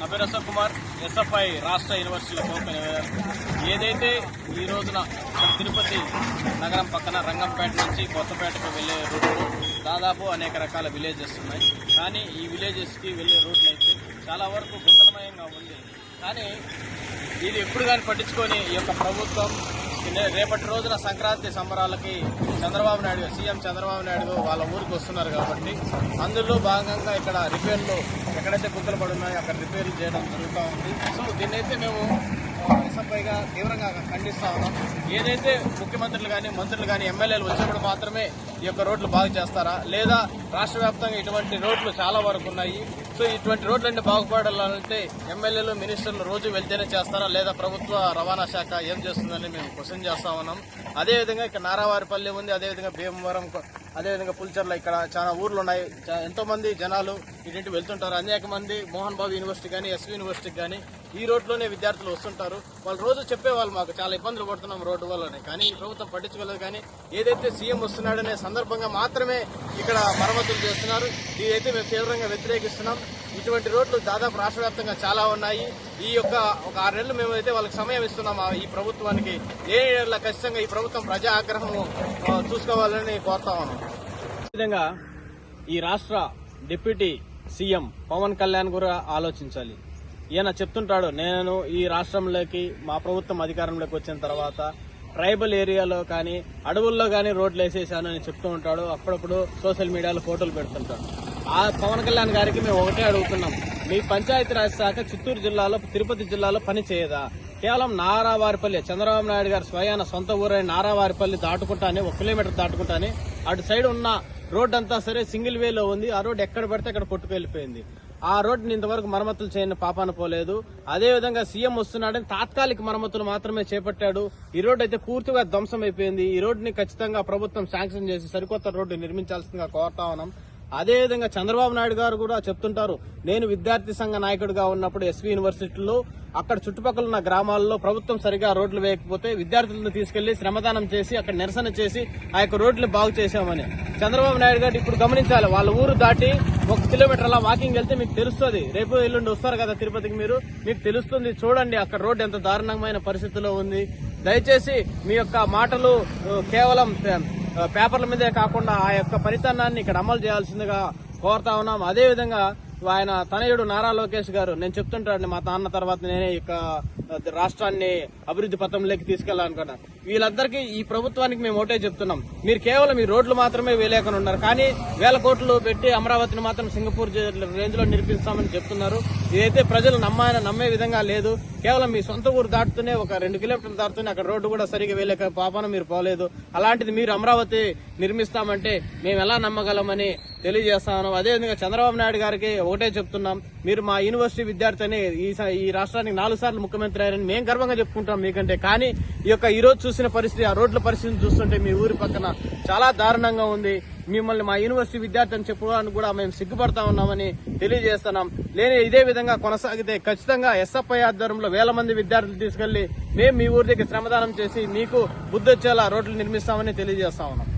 నా పేరు అశోక్ కుమార్, ఎస్ఎఫ్ఐ రాష్ట్ర యూనివర్సిటీల కన్వీనర్. ఏదైతే ఈ రోజున తిరుపతి నగరం పక్కన రంగంపేట నుంచి కొత్తపేటకు వెళ్లే రూట్లో దాదాపు అనేక రకాల విలేజెస్ ఉన్నాయి. కానీ ఈ విలేజెస్కి వెళ్లే రూట్లు అయితే చాలా వరకు గుంతలమయంగా ఉంది. కానీ ఇది ఎప్పుడు కానీ పట్టించుకొని ఈ యొక్క ప్రభుత్వం రేపటి రోజున సంక్రాంతి సంబరాలకి సీఎం చంద్రబాబు నాయుడు వాళ్ళ ఊరికి వస్తున్నారు కాబట్టి అందులో భాగంగా ఇక్కడ రిపేర్లు ఎక్కడైతే గుంతలు పడి ఉన్నాయో అక్కడ రిపేర్లు చేయడం జరుగుతూ ఉంది. సో దీన్నైతే మేము ఎస్ఎఫ్ఐగా తీవ్రంగా ఖండిస్తా ఉన్నాం. ఏదైతే ముఖ్యమంత్రులు కానీ మంత్రులు కానీ ఎమ్మెల్యేలు వచ్చినప్పుడు మాత్రమే ఈ యొక్క రోడ్లు బాగు చేస్తారా, లేదా రాష్ట్ర వ్యాప్తంగా ఇటువంటి రోడ్లు చాలా వరకు ఉన్నాయి. సో ఇటువంటి రోడ్లన్నీ బాగుపడాలంటే ఎమ్మెల్యేలు మినిస్టర్లు రోజు వెళ్తేనే చేస్తారా, లేదా ప్రభుత్వ రవాణా శాఖ ఏం చేస్తుందని మేము క్వశ్చన్ చేస్తా ఉన్నాం. అదేవిధంగా ఇక్కడ నారావారిపల్లి ఉంది, అదేవిధంగా భీమవరం, అదేవిధంగా పులిచెర్ల, ఇక్కడ చాలా ఊర్లు ఉన్నాయి. ఎంతో మంది జనాలు ఇటు వెళ్తుంటారు. అనేక మంది మోహన్ బాబు యూనివర్సిటీ కానీ ఎస్వి యూనివర్సిటీకి కానీ ఈ రోడ్లోనే విద్యార్థులు వస్తుంటారు. వాళ్ళు రోజు చెప్పేవాళ్ళు మాకు చాలా ఇబ్బందులు పడుతున్నాం రోడ్డు వల్లనే, కానీ ఈ ప్రభుత్వం పట్టించుకోలేదు. కానీ ఏదైతే సీఎం వస్తున్నాడనే సందర్భంగా మాత్రమే ఇక్కడ మరమ్మతులు చేస్తున్నారు. ఇదైతే మేము తీవ్రంగా వ్యతిరేకిస్తున్నాం. ఇటువంటి రోడ్లు దాదాపు రాష్ట్ర వ్యాప్తంగా చాలా ఉన్నాయి. ఈ యొక్క ఒక 6 నెలలు మేమైతే వాళ్ళకి సమయం ఇస్తున్నాం ఈ ప్రభుత్వానికి. ఖచ్చితంగా ఈ ప్రభుత్వం ప్రజా ఆగ్రహం చూసుకోవాలని కోరుతా ఉన్నాం. విధంగా ఈ రాష్ట్ర డిప్యూటీ సీఎం పవన్ కళ్యాణ్ కూడా ఆలోచించాలి. ఈయన చెప్తుంటాడు, నేను ఈ రాష్ట్రంలోకి మా ప్రభుత్వం అధికారంలోకి వచ్చిన తర్వాత ట్రైబల్ ఏరియాలో కానీ అడవుల్లో కానీ రోడ్లు వేసేసాను అని చెప్తూ ఉంటాడు. అప్పుడప్పుడు సోషల్ మీడియాలో ఫోటోలు పెడుతుంటాడు. ఆ పవన్ కళ్యాణ్ గారికి మేము ఒకటే అడుగుతున్నాం, మీ పంచాయతీరాజ్ శాఖ చిత్తూరు జిల్లాలో తిరుపతి జిల్లాలో పని చేయదా? కేవలం నారావారిపల్లి, చంద్రబాబు నాయుడు గారి స్వయాన సొంత ఊరైన నారావారిపల్లి దాటుకుంటానే 1 కిలోమీటర్ దాటుకుంటానే అటు సైడ్ ఉన్న రోడ్ అంతా సరే సింగిల్ వేలో ఉంది. ఆ రోడ్ ఎక్కడ పడితే అక్కడ కొట్టుకెళ్లిపోయింది. ఆ రోడ్డుని ఇంతవరకు మరమ్మతులు చేయని పాపాన పోలేదు. అదేవిధంగా సీఎం వస్తున్నాడని తాత్కాలిక మరమ్మతులు మాత్రమే చేపట్టాడు. ఈ రోడ్డు అయితే పూర్తిగా ధ్వంసం అయిపోయింది. ఈ రోడ్డుని ఖచ్చితంగా ప్రభుత్వం శాంక్షన్ చేసి సరికొత్త రోడ్డు నిర్మించాల్సిందిగా కోరుతా ఉన్నాం. అదేవిధంగా చంద్రబాబు నాయుడు గారు కూడా చెప్తుంటారు, నేను విద్యార్థి సంఘ నాయకుడిగా ఉన్నప్పుడు ఎస్వి యూనివర్సిటీలో అక్కడ చుట్టుపక్కల ఉన్న గ్రామాల్లో ప్రభుత్వం సరిగా రోడ్లు వేయకపోతే విద్యార్థులను తీసుకెళ్లి శ్రమదానం చేసి అక్కడ నిరసన చేసి ఆ యొక్క రోడ్లు బాగు చేశామని. చంద్రబాబు నాయుడు గారు ఇప్పుడు గమనించాలి, వాళ్ళ ఊరు దాటి 1 కిలోమీటర్ అలా వాకింగ్ వెళ్తే మీకు తెలుస్తుంది. రేపు ఎల్లుండి వస్తారు కదా తిరుపతికి, మీకు తెలుస్తుంది. చూడండి అక్కడ రోడ్డు ఎంత దారుణమైన పరిస్థితిలో ఉంది. దయచేసి మీ యొక్క మాటలు కేవలం పేపర్ల మీదే కాకుండా ఆ యొక్క పరితనాన్ని ఇక్కడ అమలు చేయాల్సిందిగా కోరుతా ఉన్నాం. అదేవిధంగా ఆయన తనయుడు నారా లోకేష్ గారు, నేను చెప్తుంటాడు, మా తాన్న తర్వాత నేనే ఇక రాష్ట్రాన్ని అభివృద్ధి పథంలోకి తీసుకెళ్లాలనుకున్నా. వీళ్ళందరికీ ఈ ప్రభుత్వానికి మేము ఒకటే చెప్తున్నాం, మీరు కేవలం ఈ రోడ్లు మాత్రమే వేయలేకని ఉన్నారు, కానీ 1000 కోట్లు పెట్టి అమరావతిని మాత్రం సింగపూర్ రేంజ్ లో నిర్మిస్తామని చెప్తున్నారు. ఇదైతే ప్రజలు నమ్మే విధంగా లేదు. కేవలం మీ సొంత ఊరు దాటుతూనే 2 కిలోమీటర్లు దాటుతూనే అక్కడ రోడ్డు కూడా సరిగా వేయలేక పాపాన మీరు పోలేదు. అలాంటిది మీరు అమరావతి నిర్మిస్తామంటే మేము ఎలా నమ్మగలమని తెలియజేస్తాను. అదేవిధంగా చంద్రబాబు నాయుడు గారికి ఒకటే చెప్తున్నాం, మీరు మా యూనివర్సిటీ విద్యార్థి అని ఈ రాష్ట్రానికి 4 సార్లు ముఖ్యమంత్రి అయ్యారని మేము గర్వంగా చెప్పుకుంటాం మీకంటే. కానీ ఈ రోజు చూసిన పరిస్థితి, ఆ రోడ్ల పరిస్థితిని చూస్తుంటే మీ ఊరి పక్కన చాలా దారుణంగా ఉంది. మిమ్మల్ని మా యూనివర్సిటీ విద్యార్థి అని చెప్పుకోవడానికి కూడా మేము సిగ్గుపడతా ఉన్నామని తెలియజేస్తున్నాం. ఇదే విధంగా కొనసాగితే ఖచ్చితంగా ఎస్ఎఫ్ఐ ఆధ్వర్యంలో 1000 మంది విద్యార్థులు తీసుకెళ్లి మేము మీ ఊరి దగ్గర శ్రమదానం చేసి మీకు బుద్ధి వచ్చేలా రోడ్లు నిర్మిస్తామని తెలియజేస్తా ఉన్నాం.